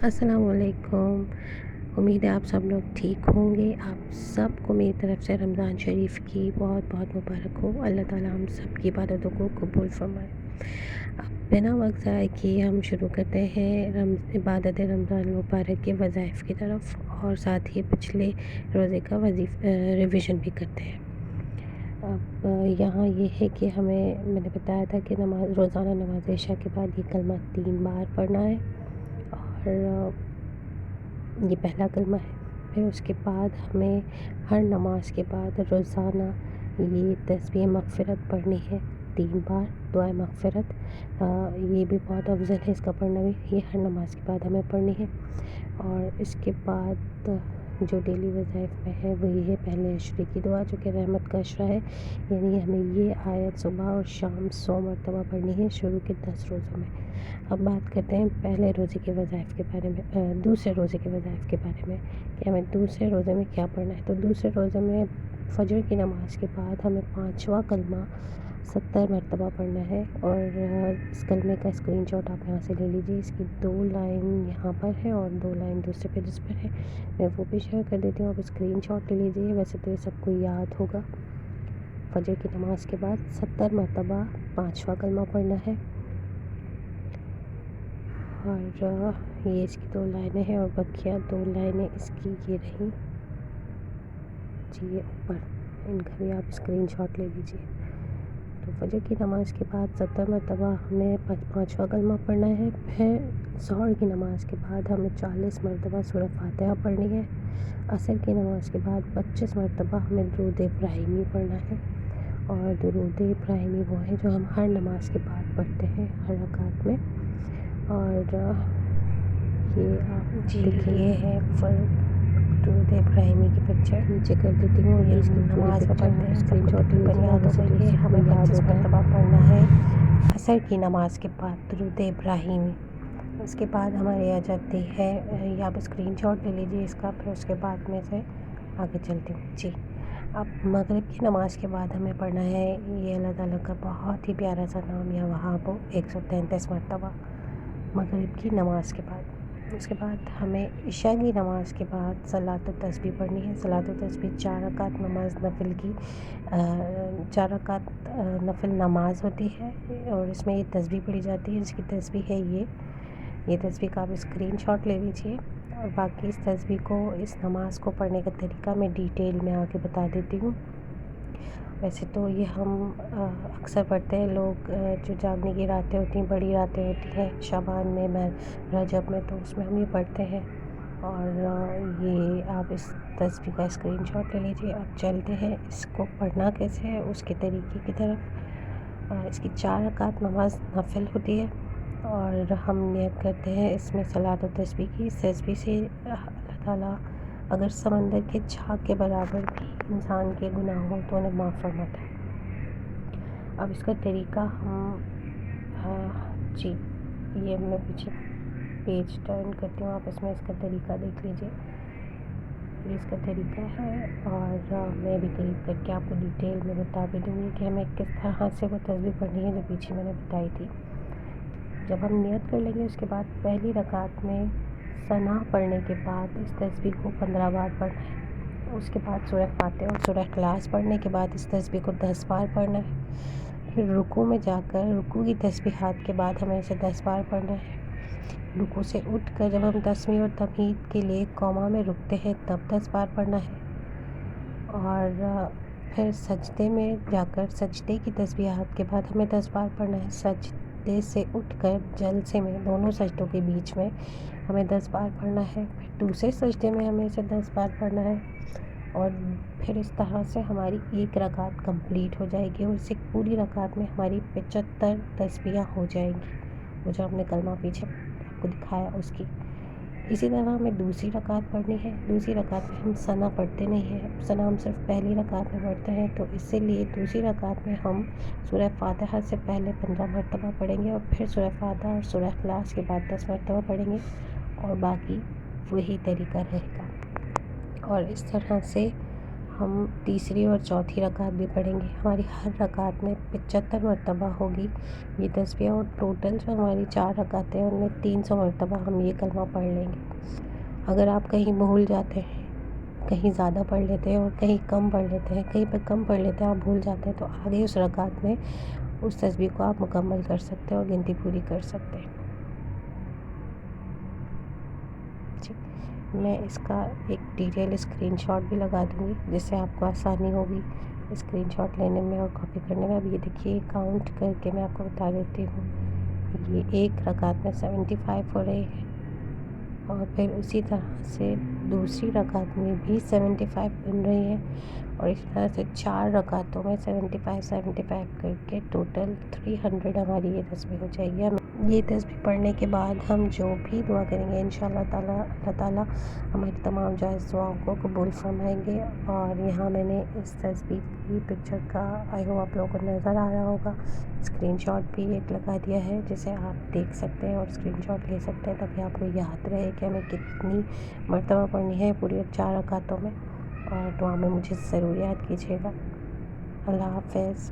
السلام علیکم۔ امید ہے آپ سب لوگ ٹھیک ہوں گے۔ آپ سب کو میری طرف سے رمضان شریف کی بہت بہت مبارک ہو۔ اللہ تعالیٰ ہم سب کی عبادتوں کو قبول فرمائے۔ اب بنا وقت ضائع کیے ہم شروع کرتے ہیں عبادت رمضان المبارک کے وظائف کی طرف، اور ساتھ ہی پچھلے روزے کا ریویژن بھی کرتے ہیں۔ اب یہاں یہ ہے کہ میں نے بتایا تھا کہ روزانہ نماز عشاء کے بعد یہ کلمہ 3 بار پڑھنا ہے، اور یہ پہلا کلمہ ہے۔ پھر اس کے بعد ہمیں ہر نماز کے بعد روزانہ یہ تسبیح مغفرت پڑھنی ہے 3 بار، دعائے مغفرت۔ یہ بھی بہت افضل ہے اس کا پڑھنا بھی، یہ ہر نماز کے بعد ہمیں پڑھنی ہے۔ اور اس کے بعد جو ڈیلی وظائف میں ہے وہی ہے پہلے عشرے کی دعا، جو کہ رحمت کا عشرہ ہے، یعنی ہمیں یہ آیت صبح اور شام 100 مرتبہ پڑھنی ہے شروع کے 10 روزوں میں۔ اب بات کرتے ہیں پہلے روزے کے وظائف کے بارے میں، دوسرے روزے کے وظائف کے بارے میں کہ ہمیں دوسرے روزے میں کیا پڑھنا ہے۔ تو دوسرے روزے میں فجر کی نماز کے بعد ہمیں 5واں کلمہ 70 مرتبہ پڑھنا ہے، اور اس کلمے کا اسکرین شاٹ آپ یہاں سے لے لیجیے۔ اس کی 2 لائن یہاں پر ہے اور 2 لائن دوسرے پیجز پر ہے، میں وہ بھی شیئر کر دیتی ہوں، آپ اسکرین شاٹ لے لیجیے۔ ویسے تو یہ سب کو یاد ہوگا۔ فجر کی نماز کے بعد 70 مرتبہ 5واں کلمہ پڑھنا ہے، اور یہ اس کی 2 لائنیں ہیں، اور بقیہ 2 لائنیں اس کی یہ رہیں جی، یہ اوپر، ان کا بھی آپ اسکرین شاٹ لے لیجیے۔ تو فجر کی نماز کے بعد 70 مرتبہ ہمیں 5واں کلمہ پڑھنا ہے۔ پھر ظہر کی نماز کے بعد ہمیں 40 مرتبہ سورہ فاتحہ پڑھنی ہے۔ عصر کی نماز کے بعد 25 مرتبہ ہمیں درود ابراہیمی پڑھنا ہے، اور درود ابراہیمی وہ ہے جو ہم ہر نماز کے بعد پڑھتے ہیں ہر رکعت میں۔ اور یہ آپ دیکھیں، یہ ہے درود ابراہیمی کی پکچر، نیچے کر دیتی ہوں، یہ اس کی نماز میں پڑھتے ہیں، اسکرین شاٹ لیجیے، یاد ہوگا تو یہ ہمیں 25 مرتبہ پڑھنا ہے عصر کی نماز کے بعد درود ابراہیمی۔ اس کے بعد ہماری آ جاتی ہے، یا آپ اسکرین شاٹ لے لیجیے اس کا، پھر اس کے بعد میں سے آگے چلتی ہوں جی۔ اب مغرب کی نماز کے بعد ہمیں پڑھنا ہے یہ اللہ تعالیٰ کا بہت ہی پیارا سا نام یا وہاب 133 مرتبہ مغرب کی نماز کے بعد۔ اس کے بعد ہمیں عشاء کی نماز کے بعد صلاۃ التسبیح پڑھنی ہے۔ صلاۃ التسبیح 4 رکعت نماز نفل کی 4 رکعت نفل نماز ہوتی ہے، اور اس میں یہ تسبیح پڑھی جاتی ہے، جس کی تسبیح ہے یہ تسبیح کا آپ اسکرین شاٹ لے لیجیے۔ اور باقی اس تسبیح کو، اس نماز کو پڑھنے کا طریقہ میں ڈیٹیل میں آگے بتا دیتی ہوں۔ ویسے تو یہ ہم اکثر پڑھتے ہیں لوگ، جو جاگنے کی راتیں ہوتی ہیں، بڑی راتیں ہوتی ہیں شعبان میں، رجب میں، تو اس میں ہم یہ پڑھتے ہیں، اور یہ آپ اس تسبیح کا اسکرین شاٹ لے لیجیے۔ اب چلتے ہیں اس کو پڑھنا کیسے ہے اس کے طریقے کی طرف۔ اس کی 4 رکعت نماز نفل ہوتی ہے، اور ہم نیت کرتے ہیں اس میں صلاۃ التسبیح کی۔ اس تسبیح سے اللہ تعالیٰ اگر سمندر کے جھاگ کے برابر بھی انسان کے گناہ ہوں تو انہیں معاف فرماتا ہے۔ اب اس کا طریقہ جی، یہ میں پیچھے پیج ٹرن کرتی ہوں، آپ اس میں اس کا طریقہ دیکھ لیجیے، یہ اس کا طریقہ ہے، اور میں بھی قریب کر کے آپ کو ڈیٹیل میں بتا بھی دوں گی کہ ہمیں کس طرح سے وہ تسبیح پڑھنی ہے جو پیچھے میں نے بتائی تھی۔ جب ہم نیت کر لیں گے اس کے بعد پہلی رکعت میں ثنا پڑھنے کے بعد اس تسبیح کو 15 بار پڑھنا ہے۔ اس کے بعد سورہ فاتحہ اور سورہ اخلاص پڑھنے کے بعد اس تسبیح کو 10 بار پڑھنا ہے۔ پھر رکوع میں جا کر رکوع کی تسبیحات کے بعد ہمیں اسے 10 بار پڑھنا ہے۔ رکوع سے اٹھ کر جب ہم تسمیع اور تمہید کے لیے قوما میں رکتے ہیں تب 10 بار پڑھنا ہے، اور پھر سجدے میں جا کر سجدے کی تسبیحات کے بعد ہمیں 10 بار پڑھنا ہے۔ سجدے سے اٹھ کر جلسے میں، دونوں سجدوں کے بیچ میں ہمیں 10 بار پڑھنا ہے۔ پھر دوسرے سجدے میں ہمیں اسے 10 بار پڑھنا ہے، اور پھر اس طرح سے ہماری ایک رکعت کمپلیٹ ہو جائے گی، اور اس ایک پوری رکعت میں ہماری 75 تسبیحات ہو جائیں گی، وہ جو ہم نے کلمہ پیچھے آپ کو دکھایا اس کی۔ اسی طرح ہمیں دوسری رکعت پڑھنی ہے۔ دوسری رکعت میں ہم ثنا پڑھتے نہیں ہیں، ثنا ہم صرف پہلی رکعت میں پڑھتے ہیں، تو اس لیے دوسری رکعت میں ہم سورہ فاتحہ سے پہلے 15 مرتبہ پڑھیں گے، اور پھر سورہ فاتحہ اور سورہ اخلاص کے بعد 10 مرتبہ پڑھیں گے، اور باقی وہی طریقہ رہے گا۔ اور اس طرح سے ہم تیسری اور چوتھی رکعت بھی پڑھیں گے. ہماری ہر رکعت میں 75 مرتبہ ہوگی یہ تسبیح، اور ٹوٹل جو ہماری 4 رکعتیں ہیں ان میں 300 مرتبہ ہم یہ کلمہ پڑھ لیں گے. اگر آپ کہیں بھول جاتے ہیں، کہیں زیادہ پڑھ لیتے ہیں اور کہیں کم پڑھ لیتے ہیں، کہیں پہ کم پڑھ لیتے ہیں، آپ بھول جاتے ہیں، تو آگے اس رکعت میں اس تسبیح کو آپ مکمل کر سکتے ہیں اور گنتی پوری کر سکتے ہیں. جی، میں اس کا ایک ڈیٹیل اسکرین شاٹ بھی لگا دوں گی جس سے آپ کو آسانی ہوگی اسکرین شاٹ لینے میں اور کاپی کرنے میں. اب یہ دیکھیے کاؤنٹ کر کے میں آپ کو بتا دیتی ہوں. یہ ایک رکعت میں 75 ہو رہے ہیں، اور پھر اسی طرح سے دوسری رکعت میں بھی 75 بن رہی ہیں، اور اس طرح سے 4 رکعتوں میں 75 کر کے ٹوٹل 300 ہماری یہ تسبیح ہو جائے گی. یہ تسبیح پڑھنے کے بعد ہم جو بھی دعا کریں گے انشاءاللہ تعالیٰ اللہ تعالیٰ ہماری تمام جائز دعاؤں کو قبول فرمائیں گے. اور یہاں میں نے اس تسبیح کی پکچر کا آئی ہوپ آپ لوگوں کو نظر آ رہا ہوگا، اسکرین شاٹ بھی ایک لگا دیا ہے جسے آپ دیکھ سکتے ہیں اور اسکرین شاٹ لے سکتے ہیں تاکہ آپ کو یاد رہے کہ ہمیں کتنی مرتبہ پڑھنی ہے پوری 4 رکعتوں میں. اور دعا میں مجھے ضرور یاد کیجیے گا. اللہ حافظ.